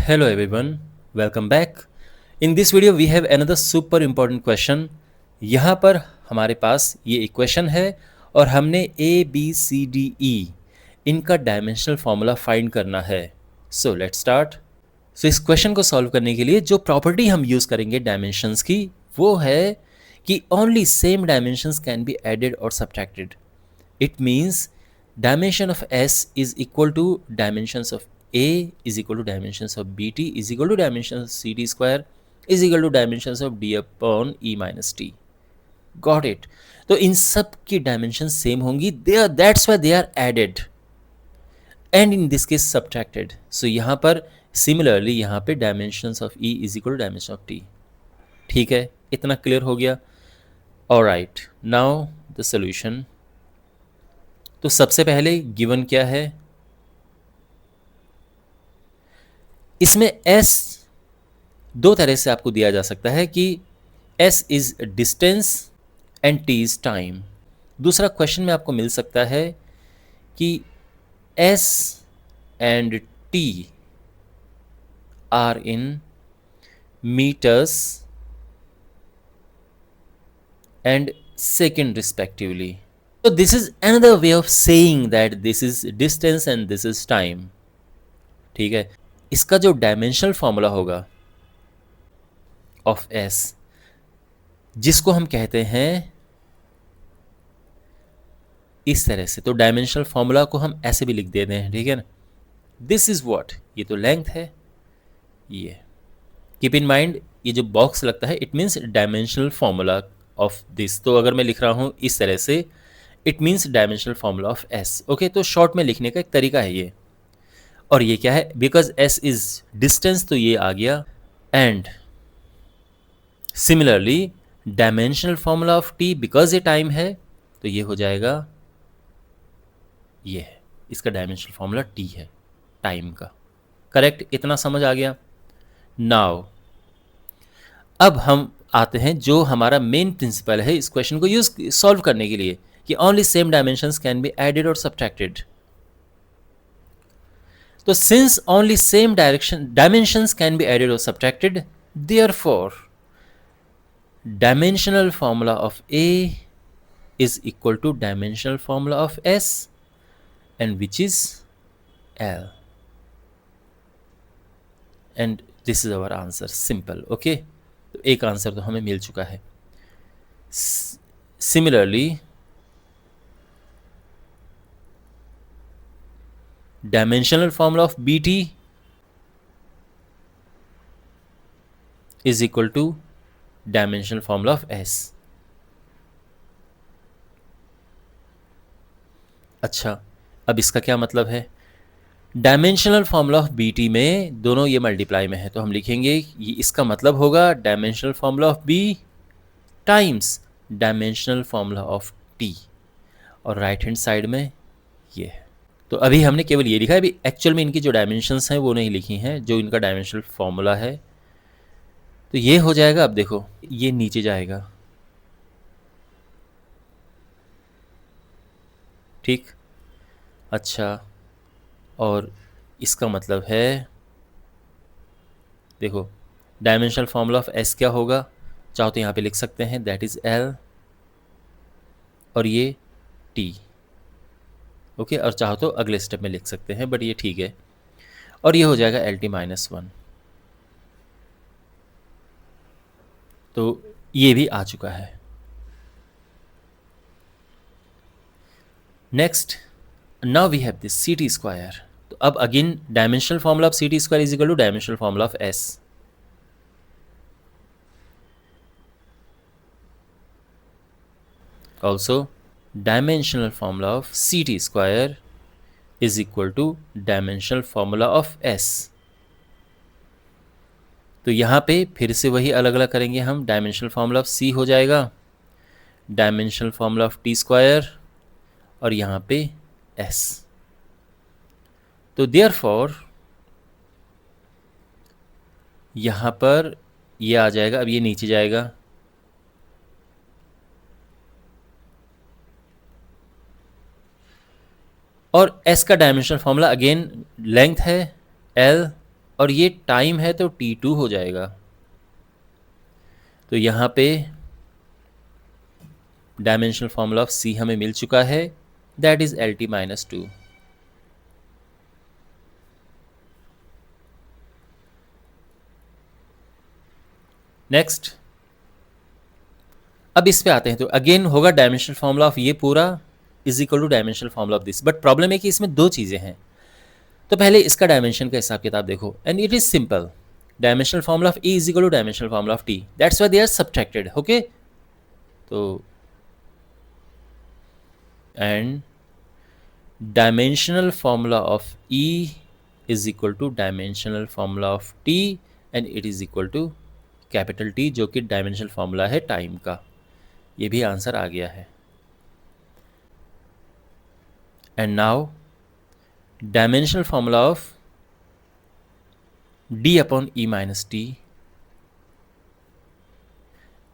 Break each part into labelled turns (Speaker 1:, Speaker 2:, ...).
Speaker 1: Hello everyone, welcome back. In this video we have another super important question. यहाँ पर हमारे पास ये equation है और हमने A B C D E इनका डायमेंशनल फॉर्मूला फाइंड करना है. So let's start. सो इस क्वेश्चन को सॉल्व करने के लिए जो प्रॉपर्टी हम यूज़ करेंगे डायमेंशंस की वो है कि only same dimensions can be added और subtracted. It means dimension of S is equal to dimensions of A is equal to dimensions of BT is equal to dimensions of CD square is equal to dimensions of D upon E minus T. Got it? तो इन सब की dimension same होंगी. They are that's why they are added and in this case subtracted. So यहाँ पर similarly यहाँ पे dimensions of E is equal to dimension of T. ठीक है, इतना क्लियर हो गया. Alright, now the solution. तो सबसे पहले गिवन क्या है, इसमें S दो तरह से आपको दिया जा सकता है कि S is distance and T is time. दूसरा क्वेश्चन में आपको मिल सकता है कि S and T are in metres and second respectively. So this is another way of saying that this is distance and this is time. ठीक है, इसका जो डायमेंशनल फॉर्मूला होगा ऑफ S जिसको हम कहते हैं इस तरह से, तो डायमेंशनल फॉर्मूला को हम ऐसे भी लिख देते हैं. ठीक है ना, दिस इज व्हाट, ये तो लेंथ है. ये कीप इन माइंड, ये जो बॉक्स लगता है it means dimensional formula of this. तो अगर मैं लिख रहा हूं इस तरह से, it means dimensional formula of S. Okay, तो शॉर्ट में लिखने का एक तरीका है ये. और ये क्या है, बिकॉज एस इज डिस्टेंस तो ये आ गया. And similarly dimensional formula of T, because ये टाइम है तो ये हो जाएगा, ये है इसका डायमेंशनल फॉर्मूला टी है टाइम का. करेक्ट, इतना समझ आ गया. नाउ अब हम आते हैं जो हमारा मेन प्रिंसिपल है इस क्वेश्चन को यूज सॉल्व करने के लिए, कि only same dimensions can be added or subtracted. तो since only same dimensions can be added or subtracted, therefore dimensional formula of A is equal to dimensional formula of S, and which is L. And this is our answer. Simple. Okay, तो एक answer तो हमें मिल चुका है. Similarly dimensional formula of BT is equal to dimensional formula of S. अच्छा, अब इसका क्या मतलब है, डायमेंशनल फॉर्मूला ऑफ BT में दोनों ये मल्टीप्लाई में है, तो हम लिखेंगे ये इसका मतलब होगा dimensional formula of B times dimensional formula of T, और राइट हैंड साइड में ये है. तो अभी हमने केवल ये लिखा है, अभी एक्चुअल में इनकी जो डायमेंशंस हैं वो नहीं लिखी हैं, जो इनका डायमेंशनल फॉर्मूला है. तो ये हो जाएगा, अब देखो ये नीचे जाएगा. ठीक, अच्छा, और इसका मतलब है देखो डायमेंशनल फॉर्मूला ऑफ S क्या होगा, चाहो तो यहाँ पे लिख सकते हैं, दैट इज L, और ये T. ओके, और चाहो तो अगले स्टेप में लिख सकते हैं, बट ये ठीक है. और ये हो जाएगा LT माइनस 1. तो ये भी आ चुका है. Next, now we have this CT square. तो अब again dimensional formula of CT square is equal to dimensional formula of S. Also dimensional formula of CT square is equal to dimensional formula of S. तो यहाँ पे फिर से वही अलग अलग करेंगे हम. डायमेंशनल फॉर्मूला ऑफ C हो जाएगा dimensional formula of T square, और यहाँ पे S. तो देयरफॉर यहाँ पर ये आ जाएगा, अब ये नीचे जाएगा, और S का डायमेंशनल फॉर्मूला अगेन लेंथ है L और ये टाइम है तो t2 हो जाएगा। तो यहाँ पे डायमेंशनल फॉर्मूला ऑफ c हमें मिल चुका है, that is LT minus 2। Next, अब इस पे आते हैं। तो अगेन होगा डायमेंशनल फॉर्मूला ऑफ ये पूरा is equal to dimensional formula of this, but problem है कि इसमें दो चीज़ें हैं। तो पहले इसका डायमेंशन का हिसाब किताब देखो, and it is simple. Dimensional formula of E is equal to dimensional formula of T, that's why they are subtracted. Okay, तो and dimensional formula of E is equal to dimensional formula of T, and it is equal to capital T, जो कि dimensional formula है time का। ये भी answer आ गया है। And now dimensional formula of D upon E minus T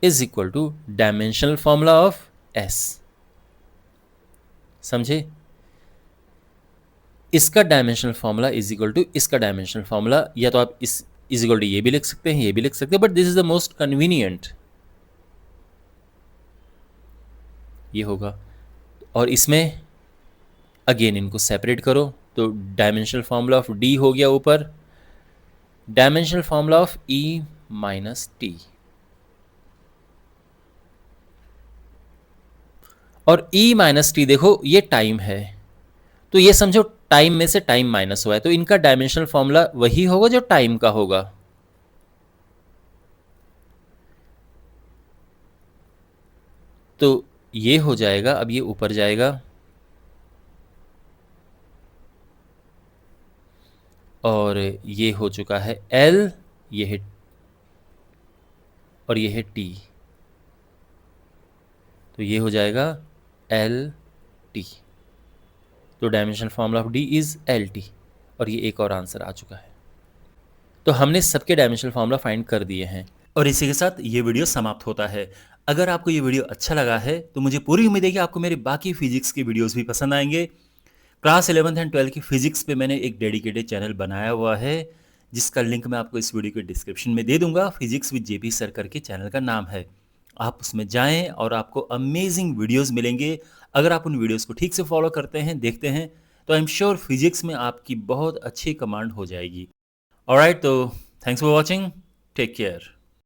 Speaker 1: is equal to dimensional formula of S। समझे? इसका dimensional formula is equal to इसका डायमेंशनल फॉर्मूला, या तो आप इस इज इक्वल टू ये भी लिख सकते हैं, ये भी लिख सकते हैं, but this is the most convenient, ये होगा। और इसमें अगेन इनको सेपरेट करो, तो डायमेंशनल फॉर्मूला ऑफ D हो गया ऊपर, dimensional formula of E minus T, और E माइनस T देखो ये टाइम है, तो ये समझो टाइम में से टाइम माइनस हुआ है, तो इनका डायमेंशनल फॉर्मूला वही होगा जो टाइम का होगा। तो ये हो जाएगा, अब ये ऊपर जाएगा, और ये हो चुका है L, ये है और ये है T, तो ये हो जाएगा LT। तो dimensional formula of D is LT, और ये एक और आंसर आ चुका है। तो हमने सबके डायमेंशनल फॉर्मूला फाइंड कर दिए हैं, और इसी के साथ ये वीडियो समाप्त होता है। अगर आपको ये वीडियो अच्छा लगा है तो मुझे पूरी उम्मीद है कि आपको मेरे बाकी फिजिक्स की वीडियोस भी पसंद आएंगे। क्लास 11th एंड 12th की फिजिक्स पे मैंने एक डेडिकेटेड चैनल बनाया हुआ है, जिसका लिंक मैं आपको इस वीडियो के डिस्क्रिप्शन में दे दूंगा। फिजिक्स विद JP सर करके चैनल का नाम है, आप उसमें जाएं और आपको अमेजिंग वीडियोस मिलेंगे। अगर आप उन वीडियोस को ठीक से फॉलो करते हैं, देखते हैं, तो आई एम श्योर फिजिक्स में आपकी बहुत अच्छी कमांड हो जाएगी। ऑलराइट, तो thanks for watching, take care.